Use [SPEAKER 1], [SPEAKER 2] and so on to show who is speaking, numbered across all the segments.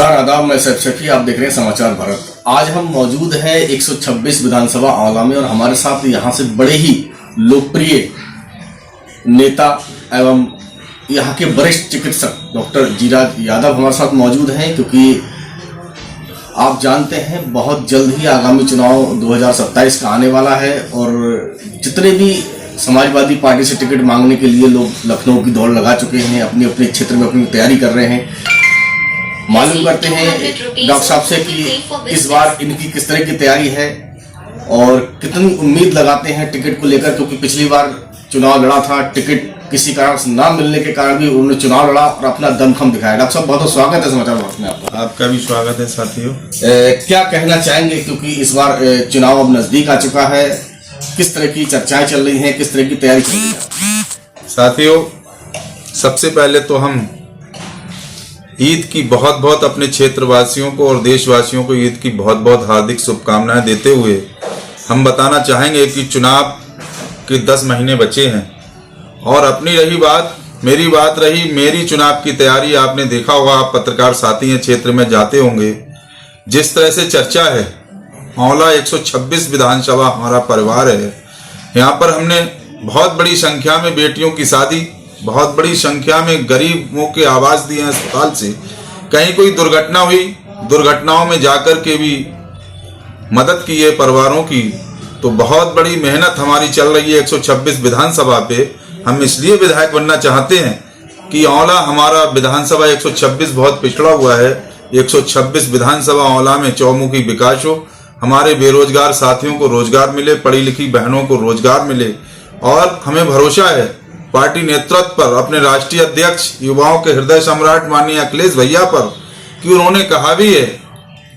[SPEAKER 1] नमस्कार, आदाब। मैं सैफ शफी, आप देख रहे हैं समाचार भारत। आज हम मौजूद हैं 126 विधानसभा आंवला में और हमारे साथ यहाँ से बड़े ही लोकप्रिय नेता एवं यहाँ के वरिष्ठ चिकित्सक डॉक्टर जीराज यादव हमारे साथ मौजूद हैं, क्योंकि आप जानते हैं बहुत जल्द ही आगामी चुनाव 2027 का आने वाला है और जितने भी समाजवादी पार्टी से टिकट मांगने के लिए लोग लखनऊ की दौड़ लगा चुके हैं, अपने अपने क्षेत्र में अपनी तैयारी कर रहे हैं। मालूम करते हैं डॉक्टर साहब से कि इस बार इनकी किस तरह की तैयारी है और कितनी उम्मीद लगाते हैं टिकट को लेकर, क्योंकि पिछली बार चुनाव लड़ा था, टिकट किसी कारण से ना मिलने के कारण भी उन्होंने चुनाव लड़ा और अपना दमखम दिखाया। डॉक्टर साहब, बहुत बहुत स्वागत है समाचार भारत में आपका।
[SPEAKER 2] आपका भी स्वागत है साथियों।
[SPEAKER 1] क्या कहना चाहेंगे, क्योंकि इस बार चुनाव अब नजदीक आ चुका है, किस तरह की चर्चाएं चल रही हैं, किस तरह की तैयारी चल रही है?
[SPEAKER 2] साथियों, सबसे पहले तो हम ईद की बहुत बहुत अपने क्षेत्रवासियों को और देशवासियों को ईद की बहुत बहुत हार्दिक शुभकामनाएं देते हुए हम बताना चाहेंगे कि चुनाव के 10 महीने बचे हैं और अपनी रही बात, मेरी बात रही, मेरी चुनाव की तैयारी आपने देखा होगा, आप पत्रकार साथी हैं, क्षेत्र में जाते होंगे, जिस तरह से चर्चा है। आंवला 126 विधानसभा हमारा परिवार है। यहाँ पर हमने बहुत बड़ी संख्या में बेटियों की शादी, बहुत बड़ी संख्या में गरीबों के आवास दिए हैं अस्पताल से। कहीं कोई दुर्घटना हुई, दुर्घटनाओं में जाकर के भी मदद की है परिवारों की। तो बहुत बड़ी मेहनत हमारी चल रही है 126 विधानसभा पे। हम इसलिए विधायक बनना चाहते हैं कि आंवला हमारा विधानसभा 126 बहुत पिछड़ा हुआ है। 126 विधानसभा आंवला में चौमुखी विकास हो, हमारे बेरोजगार साथियों को रोजगार मिले, पढ़ी लिखी बहनों को रोजगार मिले। और हमें भरोसा है पार्टी नेतृत्व पर, अपने राष्ट्रीय अध्यक्ष, युवाओं के हृदय सम्राट माननीय अखिलेश भैया पर, कि उन्होंने कहा भी है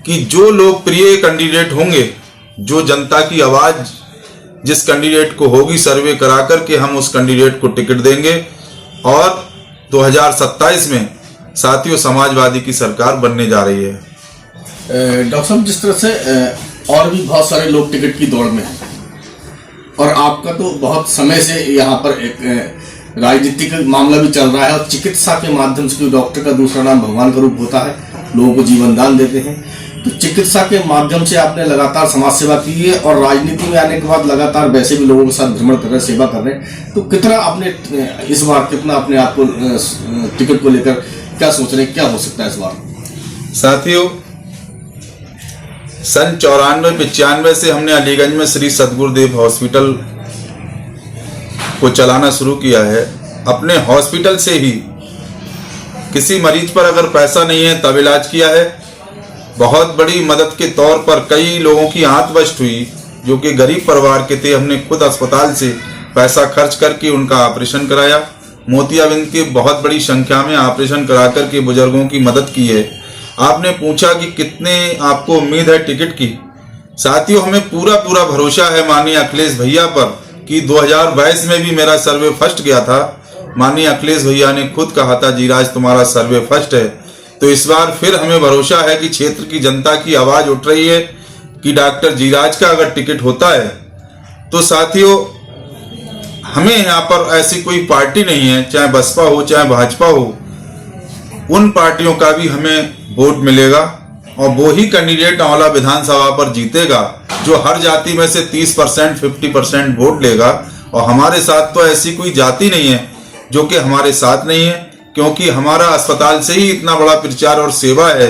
[SPEAKER 2] कि जो लोकप्रिय कैंडिडेट होंगे, जो जनता की आवाज जिस कैंडिडेट को होगी, सर्वे करा करके हम उस कैंडिडेट को टिकट देंगे और 2027 में साथियों समाजवादी की सरकार बनने जा रही है।
[SPEAKER 1] डॉक्टर साहब, जिस तरह से और भी बहुत सारे लोग टिकट की दौड़ में हैं और आपका तो बहुत समय से यहाँ पर एक राजनीतिक मामला भी चल रहा है और चिकित्सा के माध्यम से, डॉक्टर का दूसरा नाम भगवान का रूप होता है, लोगों को जीवन दान देते हैं, तो चिकित्सा के माध्यम से आपने लगातार समाज सेवा की है और राजनीति में आने के बाद लगातार वैसे भी लोगों के साथ भ्रमण कर रहे हैं, सेवा कर रहे हैं। तो कितना आपने इस बार कितना अपने आप को टिकट को लेकर क्या सोच रहे हैं, क्या हो सकता है इस बार?
[SPEAKER 2] साथियों, सन 94-95 से हमने अलीगंज में श्री सदगुरुदेव हॉस्पिटल को चलाना शुरू किया है। अपने हॉस्पिटल से ही किसी मरीज पर अगर पैसा नहीं है तब इलाज किया है। बहुत बड़ी मदद के तौर पर कई लोगों की आंत बस्ट हुई जो कि गरीब परिवार के थे। हमने खुद अस्पताल से पैसा खर्च करके उनका ऑपरेशन कराया। मोतियाबिंद की बहुत बड़ी संख्या में ऑपरेशन करा करके बुजुर्गों की मदद की है। आपने पूछा कि कितने आपको उम्मीद है टिकट की। साथियों, हमें पूरा पूरा भरोसा है माननीय अखिलेश भैया पर कि 2022 में भी मेरा सर्वे फर्स्ट गया था। माननीय अखिलेश भैया ने खुद कहा था, जीराज तुम्हारा सर्वे फर्स्ट है। तो इस बार फिर हमें भरोसा है कि क्षेत्र की जनता की आवाज उठ रही है कि डॉक्टर जीराज का अगर टिकट होता है तो साथियों, हमें यहाँ पर ऐसी कोई पार्टी नहीं है, चाहे बसपा हो चाहे भाजपा हो, उन पार्टियों का भी हमें वोट मिलेगा और वो ही कैंडिडेट आंवला विधानसभा पर जीतेगा जो हर जाति में से 30% 50% वोट लेगा। और हमारे साथ तो ऐसी कोई जाति नहीं है जो कि हमारे साथ नहीं है, क्योंकि हमारा अस्पताल से ही इतना बड़ा प्रचार और सेवा है।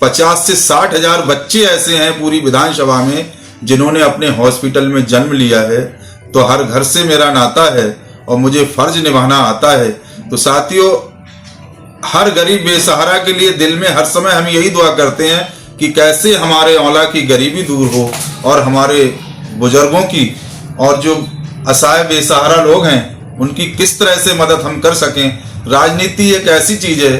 [SPEAKER 2] 50 से 60 हजार बच्चे ऐसे हैं पूरी विधानसभा में जिन्होंने अपने हॉस्पिटल में जन्म लिया है। तो हर घर से मेरा नाता है और मुझे फर्ज निभाना आता है। तो साथियों, हर गरीब बेसहारा के लिए दिल में हर समय हम यही दुआ करते हैं कि कैसे हमारे आंवला की गरीबी दूर हो और हमारे बुजुर्गों की और जो असहाय बेसहारा लोग हैं उनकी किस तरह से मदद हम कर सकें। राजनीति एक ऐसी चीज है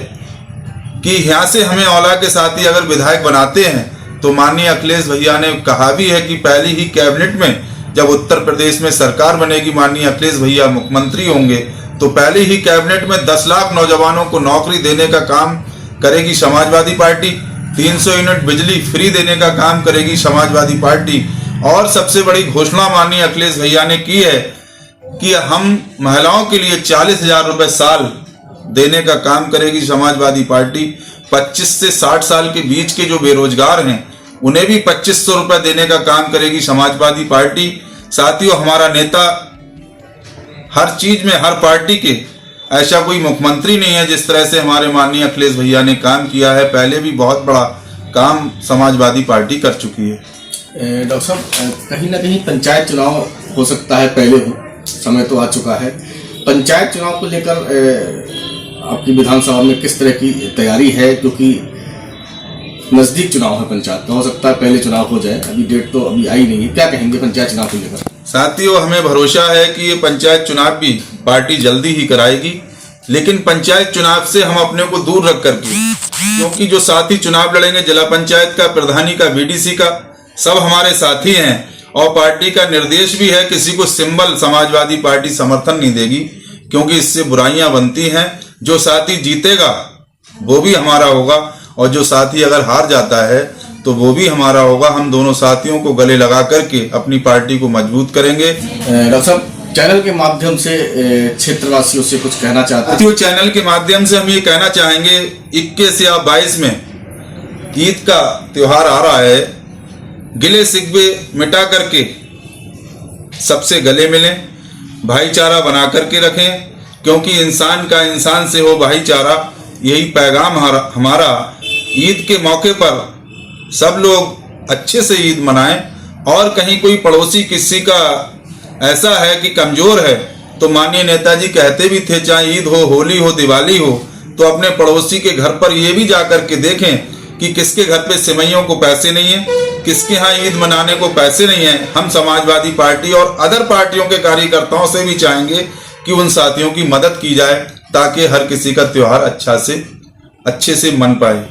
[SPEAKER 2] कि यहाँ से हमें आंवला के साथ ही अगर विधायक बनाते हैं तो माननीय अखिलेश भैया ने कहा भी है कि पहली ही कैबिनेट में जब उत्तर प्रदेश में सरकार बनेगी, माननीय अखिलेश भैया मुख्यमंत्री होंगे, तो पहले ही कैबिनेट में 10 लाख नौजवानों को नौकरी देने का काम करेगी समाजवादी पार्टी। 300 यूनिट बिजली फ्री देने का काम करेगी समाजवादी पार्टी। और सबसे बड़ी घोषणा माननीय अखिलेश भैया ने की है कि हम महिलाओं के लिए 40,000 रुपए साल देने का काम करेगी समाजवादी पार्टी। 25 से 60 साल के बीच के जो बेरोजगार हैं उन्हें भी 2500 रुपए देने का काम करेगी समाजवादी पार्टी। साथियों, हमारा नेता हर चीज में, हर पार्टी के ऐसा कोई मुख्यमंत्री नहीं है जिस तरह से हमारे माननीय अखिलेश भैया ने काम किया है। पहले भी बहुत बड़ा काम समाजवादी पार्टी कर चुकी है।
[SPEAKER 1] डॉक्टर साहब, कहीं ना कहीं पंचायत चुनाव हो सकता है, पहले हो, समय तो आ चुका है। पंचायत चुनाव को लेकर आपकी विधानसभा में किस तरह की तैयारी है, क्योंकि नजदीक चुनाव है पंचायत का, हो सकता है पहले चुनाव हो जाए, अभी डेट तो अभी आई नहीं है। क्या कहेंगे पंचायत चुनाव को लेकर?
[SPEAKER 2] साथियों, हमें भरोसा है कि ये पंचायत चुनाव भी पार्टी जल्दी ही कराएगी, लेकिन पंचायत चुनाव से हम अपने को दूर रख करके, क्योंकि जो साथी चुनाव लड़ेंगे जिला पंचायत का, प्रधानी का, बीडीसी का, सब हमारे साथी हैं और पार्टी का निर्देश भी है किसी को सिंबल समाजवादी पार्टी समर्थन नहीं देगी, क्योंकि इससे बुराइयां बनती हैं। जो साथी जीतेगा वो भी हमारा होगा और जो साथी अगर हार जाता है तो वो भी हमारा होगा। हम दोनों साथियों को गले लगा करके अपनी पार्टी को मजबूत करेंगे।
[SPEAKER 1] डॉक्टर साहब, चैनल के माध्यम से क्षेत्रवासियों से कुछ कहना चाहते हैं?
[SPEAKER 2] चैनल के माध्यम से हम ये कहना चाहेंगे, 21 या 22 में ईद का त्योहार आ रहा है। गिले शिकवे मिटा करके सबसे गले मिलें, भाईचारा बना करके रखें, क्योंकि इंसान का इंसान से हो भाईचारा, यही पैगाम हमारा। ईद के मौके पर सब लोग अच्छे से ईद मनाएं और कहीं कोई पड़ोसी किसी का ऐसा है कि कमजोर है, तो माननीय नेताजी कहते भी थे, चाहे ईद हो, होली हो, दिवाली हो, तो अपने पड़ोसी के घर पर ये भी जाकर के देखें कि किसके घर पे सिमैयों को पैसे नहीं है, किसके यहाँ ईद मनाने को पैसे नहीं है। हम समाजवादी पार्टी और अदर पार्टियों के कार्यकर्ताओं से भी चाहेंगे कि उन साथियों की मदद की जाए ताकि हर किसी का त्योहार अच्छे से मन पाए।